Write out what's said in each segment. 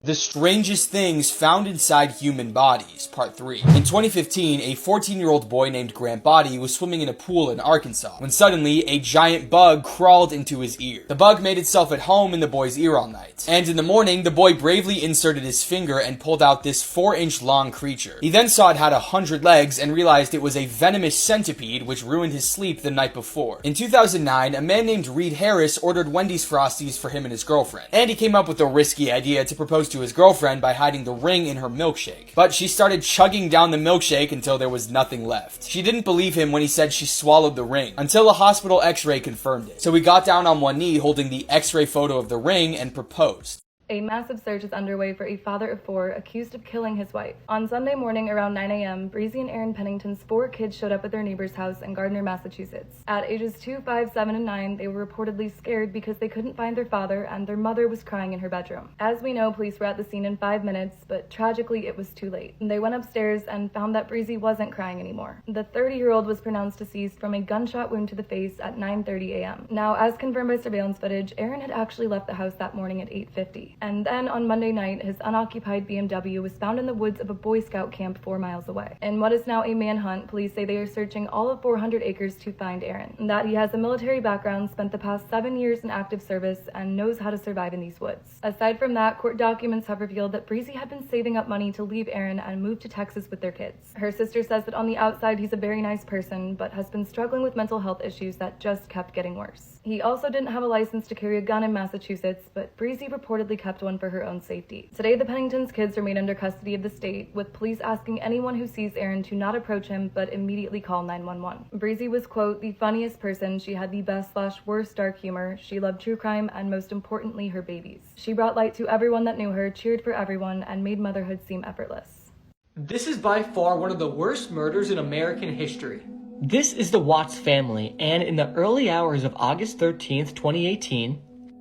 The Strangest Things Found Inside Human Bodies, Part 3. In 2015, a 14-year-old boy named Grant Body was swimming in a pool in Arkansas, when suddenly a giant bug crawled into his ear. The bug made itself at home in the boy's ear all night, and in the morning, the boy bravely inserted his finger and pulled out this 4-inch long creature. He then saw it had 100 legs and realized it was a venomous centipede which ruined his sleep the night before. In 2009, a man named Reed Harris ordered Wendy's Frosties for him and his girlfriend, and he came up with a risky idea to propose to his girlfriend by hiding the ring in her milkshake. But she started chugging down the milkshake until there was nothing left. She didn't believe him when he said she swallowed the ring, until a hospital x-ray confirmed it. So he got down on one knee holding the x-ray photo of the ring and proposed. A massive search is underway for a father of 4 accused of killing his wife. On Sunday morning around 9 a.m., Breezy and Aaron Pennington's 4 kids showed up at their neighbor's house in Gardner, Massachusetts. At ages 2, 5, 7, and 9, they were reportedly scared because they couldn't find their father and their mother was crying in her bedroom. As we know, police were at the scene in 5 minutes, but tragically it was too late. They went upstairs and found that Breezy wasn't crying anymore. The 30-year-old was pronounced deceased from a gunshot wound to the face at 9:30 a.m. Now, as confirmed by surveillance footage, Aaron had actually left the house that morning at 8:50. And then on Monday night, his unoccupied BMW was found in the woods of a Boy Scout camp 4 miles away. In what is now a manhunt, police say they are searching all of 400 acres to find Aaron. And that he has a military background, spent the past 7 years in active service, and knows how to survive in these woods. Aside from that, court documents have revealed that Breezy had been saving up money to leave Aaron and move to Texas with their kids. Her sister says that on the outside he's a very nice person, but has been struggling with mental health issues that just kept getting worse. He also didn't have a license to carry a gun in Massachusetts, but Breezy reportedly kept one for her own safety. Today, the Pennington's kids remain under custody of the state, with police asking anyone who sees Aaron to not approach him, but immediately call 911. Breezy was, quote, the funniest person. She had the best/worst dark humor. She loved true crime and, most importantly, her babies. She brought light to everyone that knew her, cheered for everyone, and made motherhood seem effortless. This is by far one of the worst murders in American history. This is the Watts family, and in the early hours of August 13th, 2018,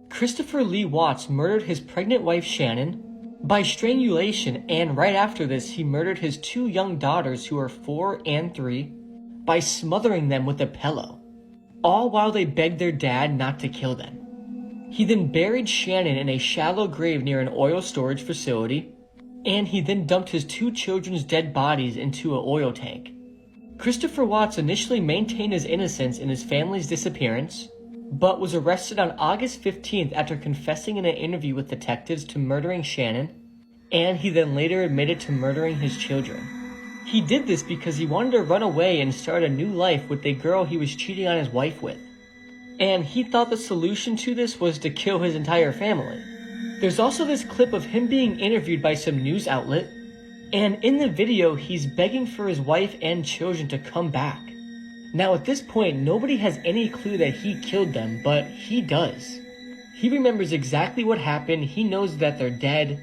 Christopher Lee Watts murdered his pregnant wife Shannon by strangulation, and right after this he murdered his 2 young daughters who are 4 and 3 by smothering them with a pillow, all while they begged their dad not to kill them. He then buried Shannon in a shallow grave near an oil storage facility, and he then dumped his 2 children's dead bodies into an oil tank. Christopher Watts initially maintained his innocence in his family's disappearance, but was arrested on August 15th after confessing in an interview with detectives to murdering Shannon, and he then later admitted to murdering his children. He did this because he wanted to run away and start a new life with the girl he was cheating on his wife with. And he thought the solution to this was to kill his entire family. There's also this clip of him being interviewed by some news outlet, and in the video he's begging for his wife and children to come back. Now at this point, nobody has any clue that he killed them, but he does. He remembers exactly what happened, he knows that they're dead,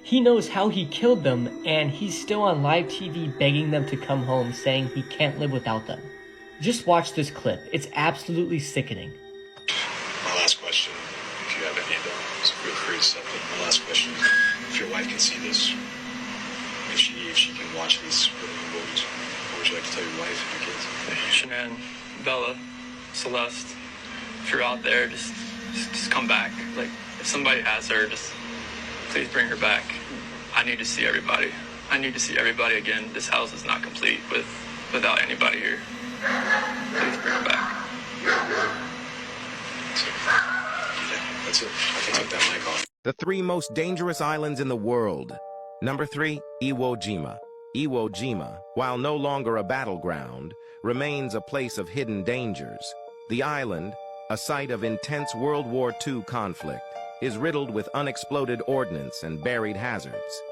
he knows how he killed them, and he's still on live TV begging them to come home, saying he can't live without them. Just watch this clip, it's absolutely sickening. My last question, if you have any of those, feel free to step in. My last question, if your wife can see this, if she can watch these, what would you like to tell your wife and your kids? Shanann, Bella, Celeste, if you're out there, just come back. Like, if somebody has her, just please bring her back. I need to see everybody. I need to see everybody again. This house is not complete without anybody here. Please bring her back. That's it. I can take that mic off. The 3 most dangerous islands in the world. Number 3, Iwo Jima. Iwo Jima, while no longer a battleground, remains a place of hidden dangers. The island, a site of intense World War II conflict, is riddled with unexploded ordnance and buried hazards.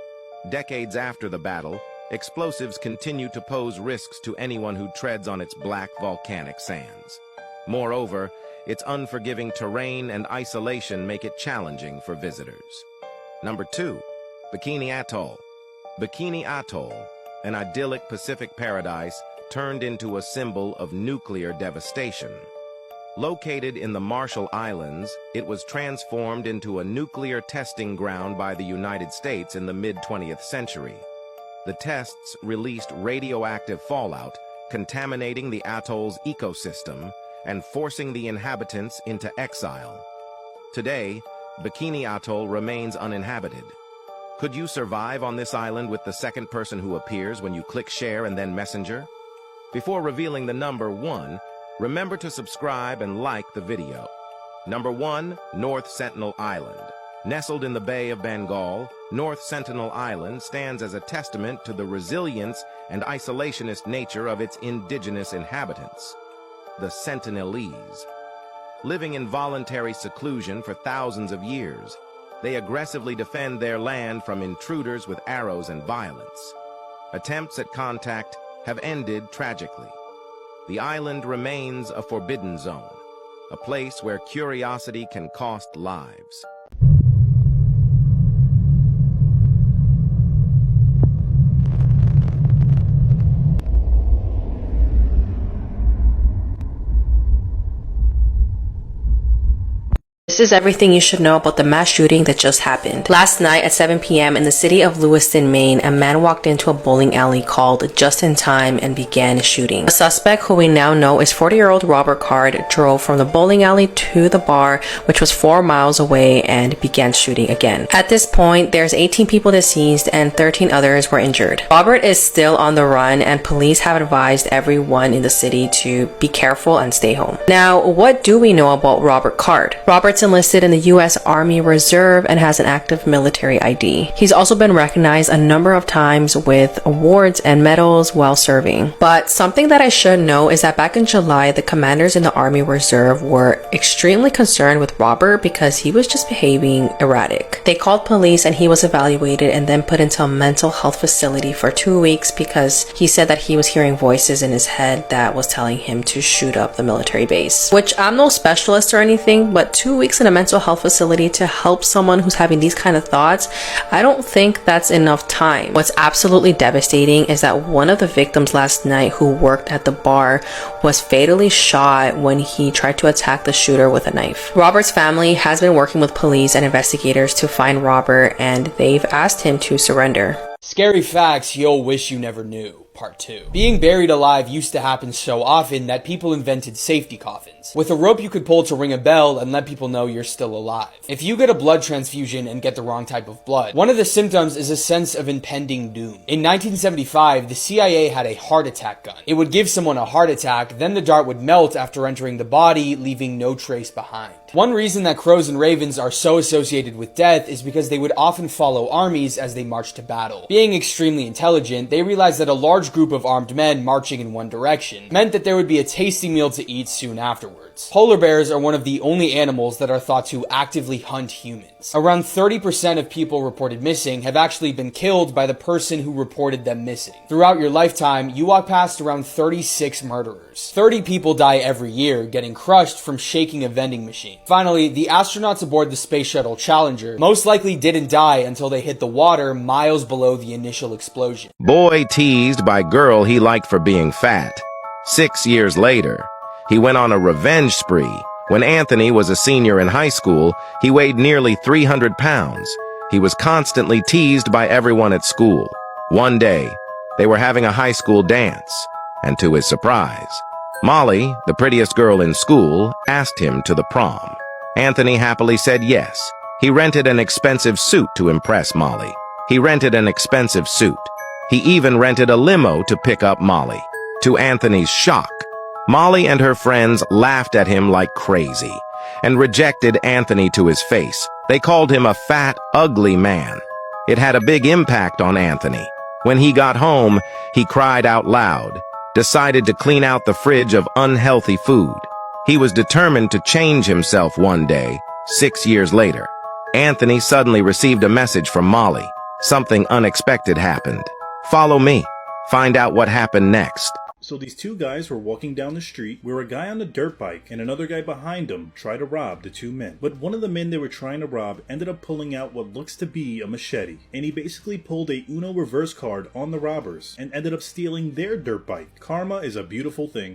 Decades after the battle, explosives continue to pose risks to anyone who treads on its black volcanic sands. Moreover, its unforgiving terrain and isolation make it challenging for visitors. Number 2, Bikini Atoll. Bikini Atoll, an idyllic Pacific paradise, turned into a symbol of nuclear devastation. Located in the Marshall Islands, it was transformed into a nuclear testing ground by the United States in the mid-20th century. The tests released radioactive fallout, contaminating the atoll's ecosystem and forcing the inhabitants into exile. Today, Bikini Atoll remains uninhabited. Could you survive on this island with the second person who appears when you click share and then messenger? Before revealing the number 1, remember to subscribe and like the video. Number 1, North Sentinel Island. Nestled in the Bay of Bengal, North Sentinel Island stands as a testament to the resilience and isolationist nature of its indigenous inhabitants, the Sentinelese. Living in voluntary seclusion for thousands of years, they aggressively defend their land from intruders with arrows and violence. Attempts at contact have ended tragically. The island remains a forbidden zone, a place where curiosity can cost lives. This is everything you should know about the mass shooting that just happened. Last night at 7 p.m. in the city of Lewiston, Maine, a man walked into a bowling alley called Just in Time and began shooting. The suspect, who we now know is 40-year-old Robert Card, drove from the bowling alley to the bar, which was 4 miles away, and began shooting again. At this point, there's 18 people deceased and 13 others were injured. Robert is still on the run, and police have advised everyone in the city to be careful and stay home. Now, what do we know about Robert Card? Robert's enlisted in the U.S. Army Reserve and has an active military ID. He's also been recognized a number of times with awards and medals while serving. But something that I should know is that back in July, the commanders in the Army Reserve were extremely concerned with Robert because he was just behaving erratic. They called police and he was evaluated and then put into a mental health facility for 2 weeks because he said that he was hearing voices in his head that was telling him to shoot up the military base. Which, I'm no specialist or anything, but 2 weeks in a mental health facility to help someone who's having these kind of thoughts, I don't think that's enough time. What's absolutely devastating is that one of the victims last night, who worked at the bar, was fatally shot when he tried to attack the shooter with a knife. Robert's family has been working with police and investigators to find Robert, and they've asked him to surrender. Scary facts you'll wish you never knew. Part 2. Being buried alive used to happen so often that people invented safety coffins, with a rope you could pull to ring a bell and let people know you're still alive. If you get a blood transfusion and get the wrong type of blood, one of the symptoms is a sense of impending doom. In 1975, the CIA had a heart attack gun. It would give someone a heart attack, then the dart would melt after entering the body, leaving no trace behind. One reason that crows and ravens are so associated with death is because they would often follow armies as they marched to battle. Being extremely intelligent, they realized that a large group of armed men marching in one direction meant that there would be a tasty meal to eat soon afterwards. Polar bears are one of the only animals that are thought to actively hunt humans. Around 30% of people reported missing have actually been killed by the person who reported them missing. Throughout your lifetime, you walk past around 36 murderers. 30 people die every year, getting crushed from shaking a vending machine. Finally, the astronauts aboard the Space Shuttle Challenger most likely didn't die until they hit the water miles below the initial explosion. Boy teased by girl he liked for being fat. 6 years later, he went on a revenge spree. When Anthony was a senior in high school, he weighed nearly 300 pounds. He was constantly teased by everyone at school. One day, they were having a high school dance, and to his surprise, Molly, the prettiest girl in school, asked him to the prom. Anthony happily said yes. He rented an expensive suit to impress Molly. He even rented a limo to pick up Molly. To Anthony's shock, Molly and her friends laughed at him like crazy and rejected Anthony to his face. They called him a fat, ugly man. It had a big impact on Anthony. When he got home, he cried out loud, decided to clean out the fridge of unhealthy food. He was determined to change himself one day. 6 years later, Anthony suddenly received a message from Molly. Something unexpected happened. Follow me. Find out what happened next. So these two guys were walking down the street where a guy on a dirt bike and another guy behind him tried to rob the two men. But one of the men they were trying to rob ended up pulling out what looks to be a machete. And he basically pulled a Uno reverse card on the robbers and ended up stealing their dirt bike. Karma is a beautiful thing.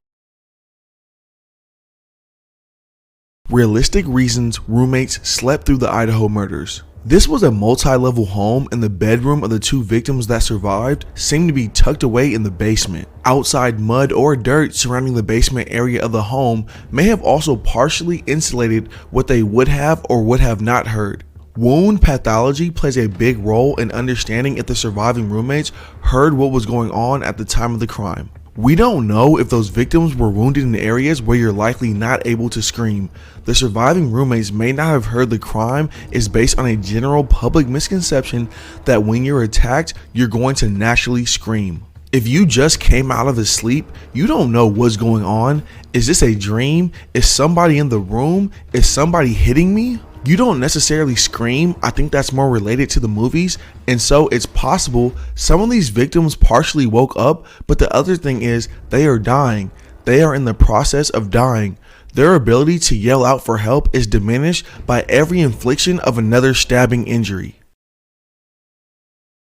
Realistic reasons roommates slept through the Idaho murders. This was a multi-level home, and the bedroom of the two victims that survived seemed to be tucked away in the basement. Outside mud or dirt surrounding the basement area of the home may have also partially insulated what they would have or would have not heard. Wound pathology plays a big role in understanding if the surviving roommates heard what was going on at the time of the crime. We don't know if those victims were wounded in areas where you're likely not able to scream. The surviving roommates may not have heard the crime is based on a general public misconception that when you're attacked, you're going to naturally scream. If you just came out of a sleep, you don't know what's going on. Is this a dream? Is somebody in the room? Is somebody hitting me? You don't necessarily scream. I think that's more related to the movies, and so it's possible some of these victims partially woke up, but the other thing is they are dying. They are in the process of dying. Their ability to yell out for help is diminished by every infliction of another stabbing injury.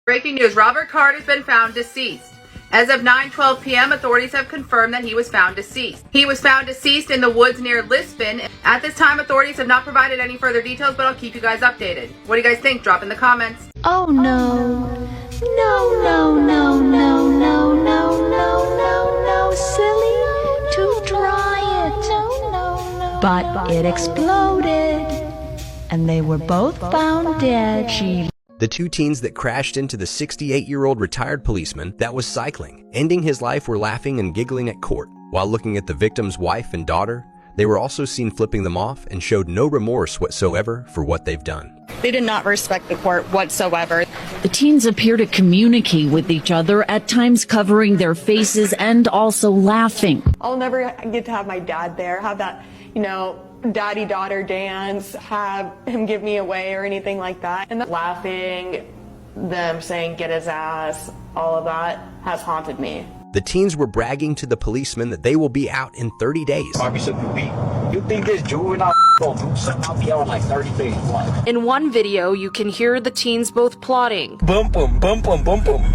Breaking news, Robert Card has been found deceased. As of 9:12 p.m., authorities have confirmed that he was found deceased. He was found deceased in the woods near Lisbon. At this time, authorities have not provided any further details, but I'll keep you guys updated. What do you guys think? Drop in the comments. Oh no. No, no, no, no, no, no, no, no, no, silly. To dry it. But it exploded. And they were both found dead. The two teens that crashed into the 68-year-old retired policeman that was cycling, ending his life, were laughing and giggling at court. While looking at the victim's wife and daughter, they were also seen flipping them off and showed no remorse whatsoever for what they've done. They did not respect the court whatsoever. The teens appear to communicate with each other, at times covering their faces and also laughing. I'll never get to have my dad there, have that, daddy-daughter dance, have him give me away or anything like that. And the laughing, them saying get his ass, all of that has haunted me. The teens were bragging to the policeman that they will be out in 30 days. You think this juvenile gonna do something? I'll be out in like 30 days. In one video, you can hear the teens both plotting. Bum bum bum bum bum bum.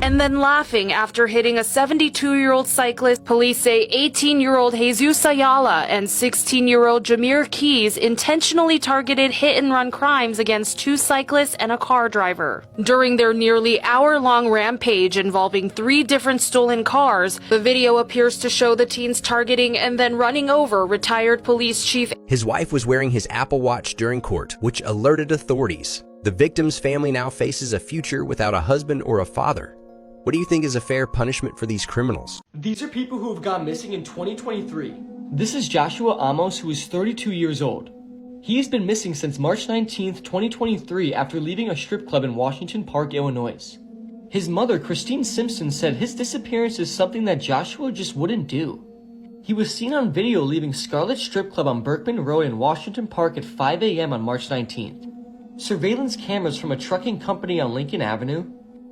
And then laughing after hitting a 72-year-old cyclist. Police say 18-year-old Jesus Ayala and 16-year-old Jameer Keys intentionally targeted hit-and-run crimes against two cyclists and a car driver. During their nearly hour-long rampage involving 3 different stolen cars, the video appears to show the teens targeting and then running over retired police chief. His wife was wearing his Apple Watch during court, which alerted authorities. The victim's family now faces a future without a husband or a father. What do you think is a fair punishment for these criminals? These are people who have gone missing in 2023. This is Joshua Amos, who is 32 years old. He has been missing since March 19th, 2023 after leaving a strip club in Washington Park, Illinois. His mother, Christine Simpson, said his disappearance is something that Joshua just wouldn't do. He was seen on video leaving Scarlet Strip Club on Berkman Road in Washington Park at 5 a.m. on March 19th. Surveillance cameras from a trucking company on Lincoln Avenue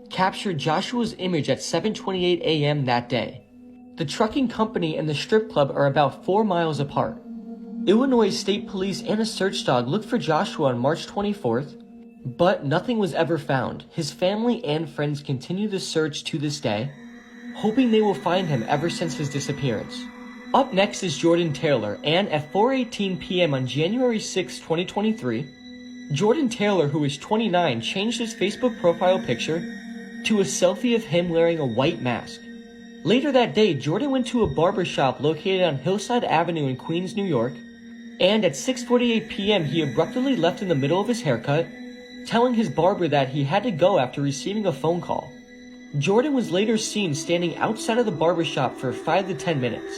captured Joshua's image at 7:28 a.m. that day. The trucking company and the strip club are about 4 miles apart. Illinois State Police and a search dog looked for Joshua on March 24th, but nothing was ever found. His family and friends continue the search to this day, hoping they will find him ever since his disappearance. Up next is Jordan Taylor, and at 4:18 p.m. on January 6, 2023, Jordan Taylor, who is 29, changed his Facebook profile picture to a selfie of him wearing a white mask. Later that day, Jordan went to a barber shop located on Hillside Avenue in Queens, New York, and at 6:48 p.m. he abruptly left in the middle of his haircut, telling his barber that he had to go after receiving a phone call. Jordan was later seen standing outside of the barber shop for 5 to 10 minutes.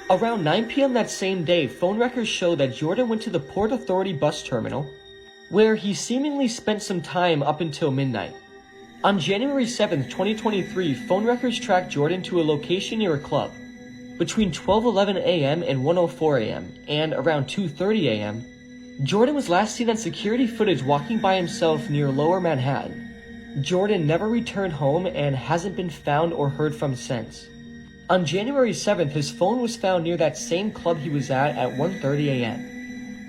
Around 9 p.m. that same day, phone records show that Jordan went to the Port Authority bus terminal, where he seemingly spent some time up until midnight. On January 7, 2023, phone records tracked Jordan to a location near a club. Between 12:11 a.m. and 1:04 a.m., and around 2:30 a.m., Jordan was last seen on security footage walking by himself near Lower Manhattan. Jordan never returned home and hasn't been found or heard from since. On January 7th, his phone was found near that same club he was at 1:30 a.m.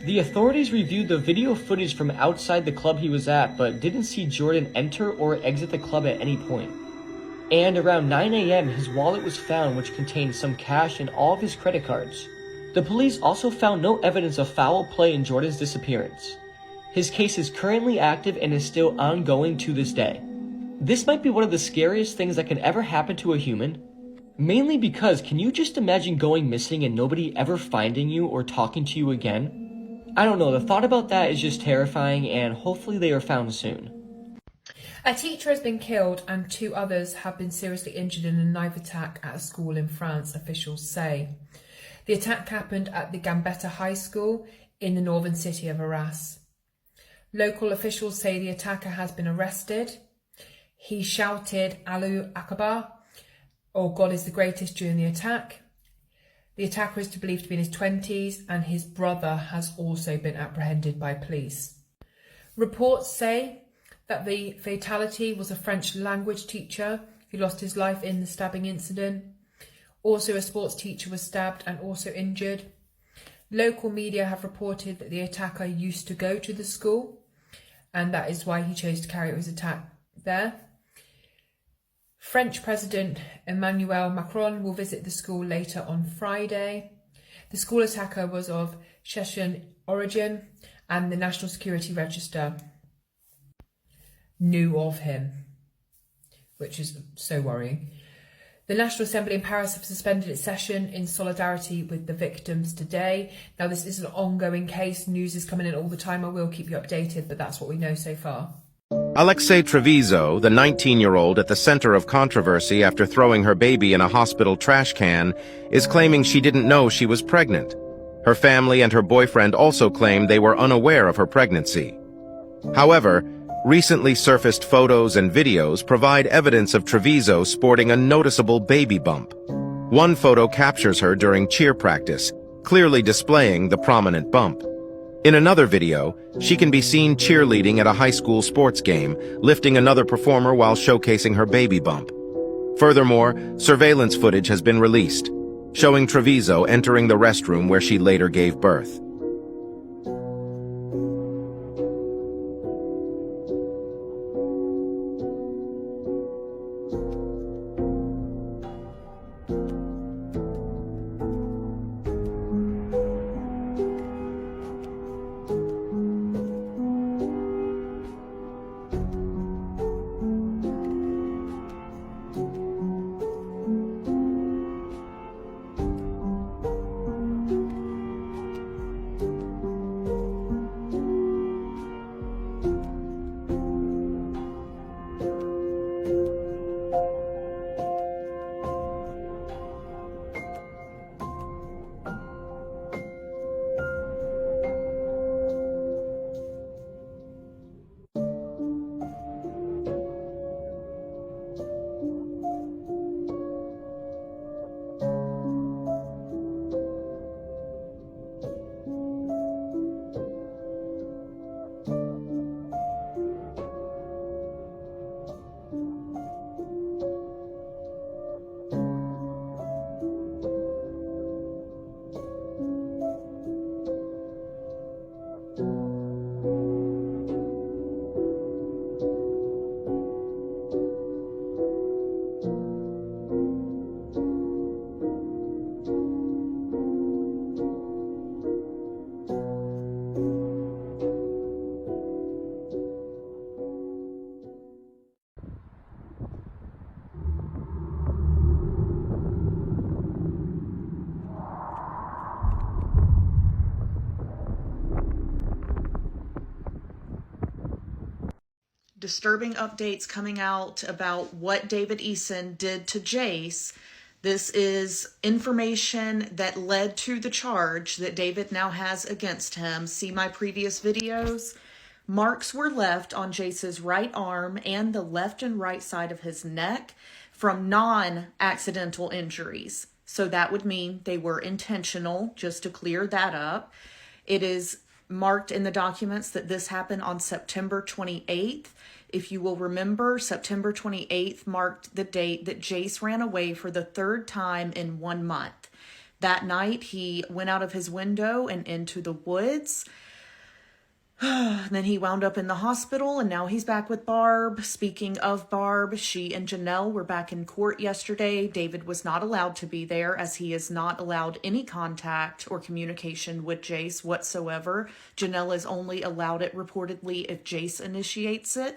The authorities reviewed the video footage from outside the club he was at, but didn't see Jordan enter or exit the club at any point. And around 9 a.m., his wallet was found, which contained some cash and all of his credit cards. The police also found no evidence of foul play in Jordan's disappearance. His case is currently active and is still ongoing to this day. This might be one of the scariest things that can ever happen to a human, mainly because can you just imagine going missing and nobody ever finding you or talking to you again? I don't know, the thought about that is just terrifying, and hopefully they are found soon. A teacher has been killed and 2 others have been seriously injured in a knife attack at a school in France, officials say. The attack happened at the Gambetta High School in the northern city of Arras. Local officials say the attacker has been arrested. He shouted Allahu Akbar, or God is the greatest, during the attack. The attacker is believed to be in his 20s, and his brother has also been apprehended by police. Reports say that the fatality was a French language teacher who lost his life in the stabbing incident. Also, a sports teacher was stabbed and also injured. Local media have reported that the attacker used to go to the school, and that is why he chose to carry out his attack there. French President Emmanuel Macron will visit the school later on Friday. The school attacker was of Chechen origin, and the National Security Register knew of him, which is so worrying. The National Assembly in Paris have suspended its session in solidarity with the victims today. Now, this is an ongoing case. News is coming in all the time. I will keep you updated, but that's what we know so far. Alexei Treviso, the 19-year-old at the center of controversy after throwing her baby in a hospital trash can, is claiming she didn't know she was pregnant. Her family and her boyfriend also claim they were unaware of her pregnancy. However, recently surfaced photos and videos provide evidence of Treviso sporting a noticeable baby bump. One photo captures her during cheer practice, clearly displaying the prominent bump. In another video, she can be seen cheerleading at a high school sports game, lifting another performer while showcasing her baby bump. Furthermore, surveillance footage has been released, showing Treviso entering the restroom where she later gave birth. Disturbing updates coming out about what David Eason did to Jace. This is information that led to the charge that David now has against him. See my previous videos. Marks were left on Jace's right arm and the left and right side of his neck from non-accidental injuries. So that would mean they were intentional, just to clear that up. It is marked in the documents that this happened on September 28th. If you will remember, September 28th marked the date that Jace ran away for the 3rd time in 1 month. That night, he went out of his window and into the woods. Then he wound up in the hospital, and now he's back with Barb. Speaking of Barb, she and Janelle were back in court yesterday. David was not allowed to be there, as he is not allowed any contact or communication with Jace whatsoever. Janelle is only allowed it reportedly if Jace initiates it.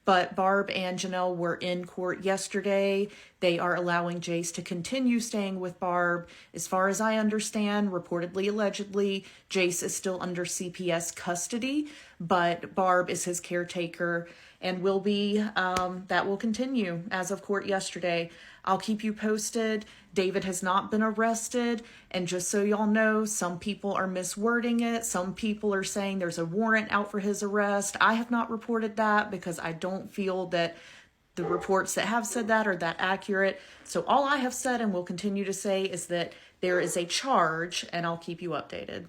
But Barb and Janelle were in court yesterday. They are allowing Jace to continue staying with Barb. As far as I understand, reportedly, allegedly, Jace is still under CPS custody, but Barb is his caretaker and will be, that will continue as of court yesterday. I'll keep you posted. David has not been arrested. And just so y'all know, some people are miswording it. Some people are saying there's a warrant out for his arrest. I have not reported that because I don't feel that the reports that have said that are that accurate. So all I have said and will continue to say is that there is a charge, and I'll keep you updated.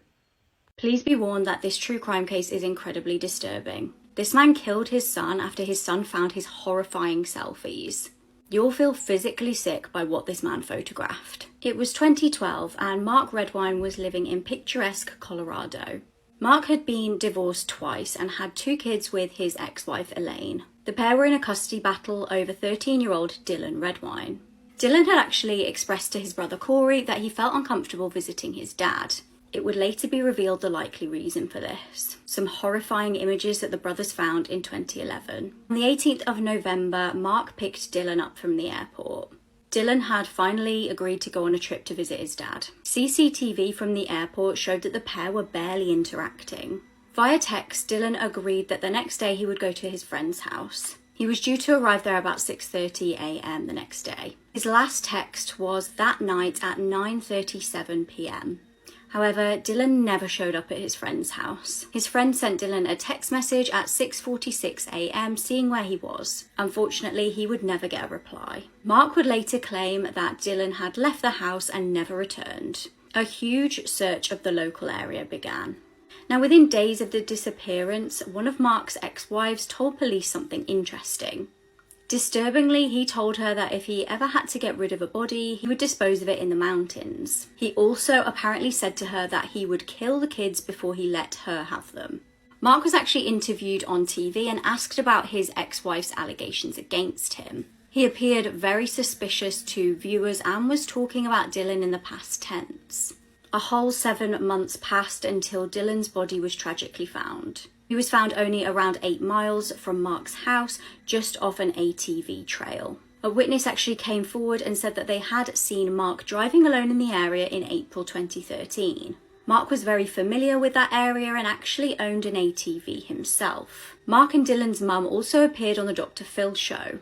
Please be warned that this true crime case is incredibly disturbing. This man killed his son after his son found his horrifying selfies. You'll feel physically sick by what this man photographed. It was 2012 and Mark Redwine was living in picturesque Colorado. Mark had been divorced twice and had 2 kids with his ex-wife Elaine. The pair were in a custody battle over 13-year-old Dylan Redwine. Dylan had actually expressed to his brother Corey that he felt uncomfortable visiting his dad. It would later be revealed the likely reason for this. Some horrifying images that the brothers found in 2011. On the 18th of November, Mark picked Dylan up from the airport. Dylan had finally agreed to go on a trip to visit his dad. CCTV from the airport showed that the pair were barely interacting. Via text, Dylan agreed that the next day he would go to his friend's house. He was due to arrive there about 6:30 a.m. the next day. His last text was that night at 9:37 p.m. However, Dylan never showed up at his friend's house. His friend sent Dylan a text message at 6:46 a.m. seeing where he was. Unfortunately, he would never get a reply. Mark would later claim that Dylan had left the house and never returned. A huge search of the local area began. Now, within days of the disappearance, one of Mark's ex-wives told police something interesting. Disturbingly, he told her that if he ever had to get rid of a body, he would dispose of it in the mountains. He also apparently said to her that he would kill the kids before he let her have them. Mark was actually interviewed on TV and asked about his ex-wife's allegations against him. He appeared very suspicious to viewers and was talking about Dylan in the past tense. A whole 7 months passed until Dylan's body was tragically found. He was found only around 8 miles from Mark's house, just off an ATV trail. A witness actually came forward and said that they had seen Mark driving alone in the area in April 2013. Mark was very familiar with that area and actually owned an ATV himself. Mark and Dylan's mum also appeared on the Dr. Phil show.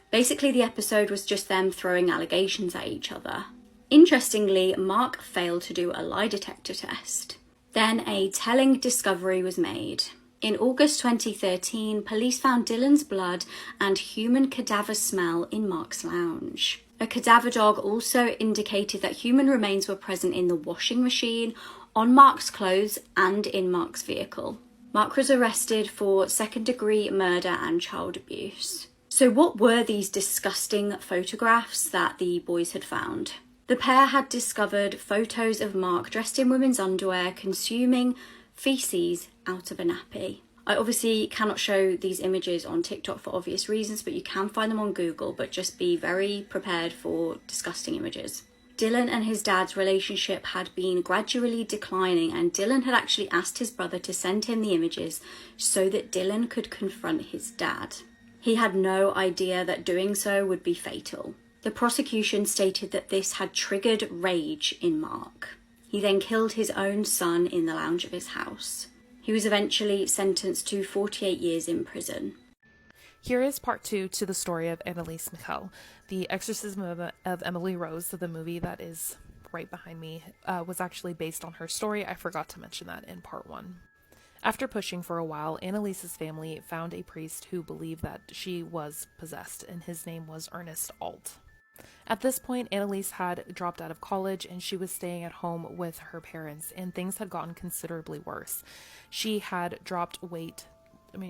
Basically, the episode was just them throwing allegations at each other. Interestingly, Mark failed to do a lie detector test. Then a telling discovery was made. In August 2013, police found Dylan's blood and human cadaver smell in Mark's lounge. A cadaver dog also indicated that human remains were present in the washing machine, on Mark's clothes, and in Mark's vehicle. Mark was arrested for second-degree murder and child abuse. So what were these disgusting photographs that the boys had found? The pair had discovered photos of Mark dressed in women's underwear consuming feces out of a nappy. I obviously cannot show these images on TikTok for obvious reasons, but you can find them on Google, but just be very prepared for disgusting images. Dylan and his dad's relationship had been gradually declining, and Dylan had actually asked his brother to send him the images so that Dylan could confront his dad. He had no idea that doing so would be fatal. The prosecution stated that this had triggered rage in Mark. He then killed his own son in the lounge of his house. He was eventually sentenced to 48 years in prison. Here is part 2 to the story of Anneliese Michel. The Exorcism of Emily Rose, the movie that is right behind me, was actually based on her story. I forgot to mention that in part 1. After pushing for a while, Anneliese's family found a priest who believed that she was possessed, and his name was Ernest Alt. At this point, Anneliese had dropped out of college and she was staying at home with her parents, and things had gotten considerably worse. She had dropped weight.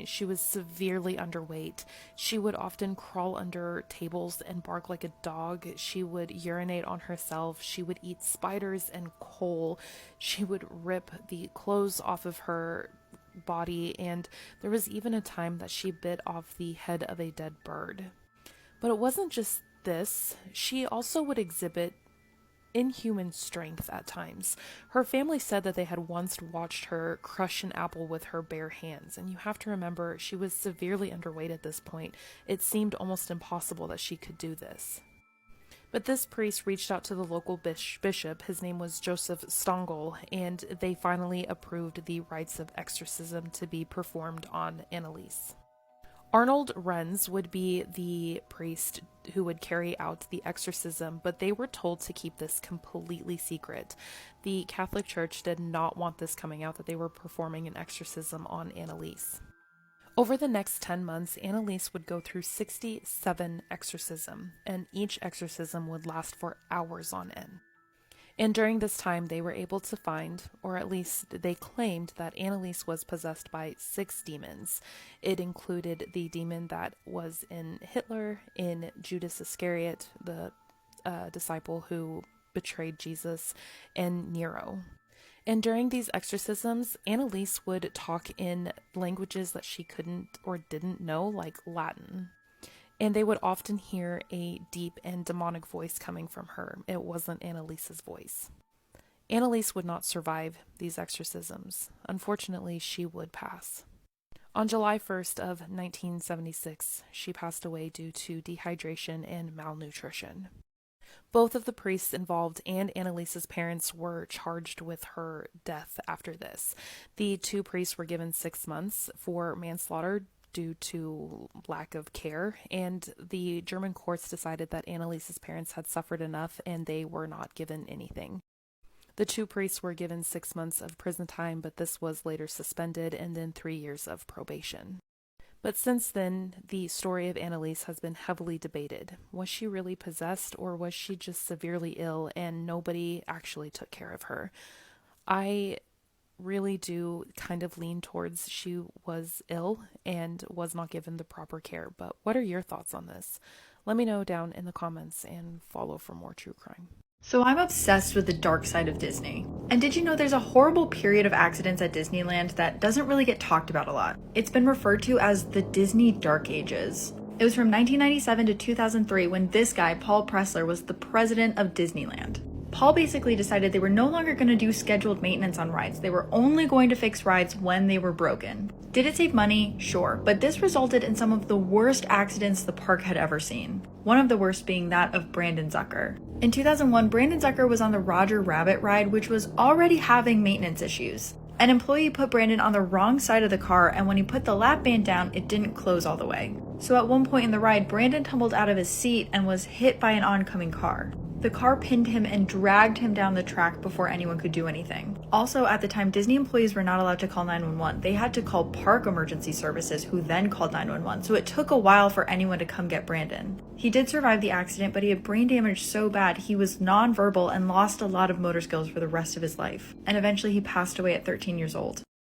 She was severely underweight. She would often crawl under tables and bark like a dog. She would urinate on herself. She would eat spiders and coal. She would rip the clothes off of her body, and there was even a time that she bit off the head of a dead bird. But it wasn't just this. She also would exhibit inhuman strength at times. Her family said that they had once watched her crush an apple with her bare hands, and you have to remember she was severely underweight at this point. It seemed almost impossible that she could do this. But this priest reached out to the local bishop, his name was Joseph Stongel, and they finally approved the rites of exorcism to be performed on Anneliese. Arnold Renz would be the priest who would carry out the exorcism, but they were told to keep this completely secret. The Catholic Church did not want this coming out that they were performing an exorcism on Anneliese. Over the next 10 months, Anneliese would go through 67 exorcisms, and each exorcism would last for hours on end. And during this time, they were able to find, or at least they claimed, that Anneliese was possessed by 6 demons. It included the demon that was in Hitler, in Judas Iscariot, the disciple who betrayed Jesus, and Nero. And during these exorcisms, Anneliese would talk in languages that she couldn't or didn't know, like Latin. And they would often hear a deep and demonic voice coming from her. It wasn't Anneliese's voice. Anneliese would not survive these exorcisms. Unfortunately, she would pass. On July 1st of 1976, she passed away due to dehydration and malnutrition. Both of the priests involved and Anneliese's parents were charged with her death after this. The 2 priests were given 6 months for manslaughter due to lack of care, and the German courts decided that Anneliese's parents had suffered enough and they were not given anything. The 2 priests were given 6 months of prison time, but this was later suspended, and then 3 years of probation. But since then, the story of Anneliese has been heavily debated. Was she really possessed, or was she just severely ill and nobody actually took care of her? I really do kind of lean towards she was ill and was not given the proper care. But what are your thoughts on this? Let me know down in the comments and follow for more true crime. So I'm obsessed with the dark side of Disney. And did you know there's a horrible period of accidents at Disneyland that doesn't really get talked about a lot? It's been referred to as the Disney Dark Ages. It was from 1997 to 2003 when this guy, Paul Pressler, was the president of Disneyland. Paul basically decided they were no longer going to do scheduled maintenance on rides. They were only going to fix rides when they were broken. Did it save money? Sure, but this resulted in some of the worst accidents the park had ever seen. One of the worst being that of Brandon Zucker. In 2001, Brandon Zucker was on the Roger Rabbit ride, which was already having maintenance issues. An employee put Brandon on the wrong side of the car, and when he put the lap band down, it didn't close all the way. So at one point in the ride, Brandon tumbled out of his seat and was hit by an oncoming car. The car pinned him and dragged him down the track before anyone could do anything. Also, at the time, Disney employees were not allowed to call 911. They had to call park emergency services, who then called 911, so it took a while for anyone to come get Brandon. He did survive the accident, but he had brain damage so bad he was nonverbal and lost a lot of motor skills for the rest of his life. And eventually he passed away at 13 years old.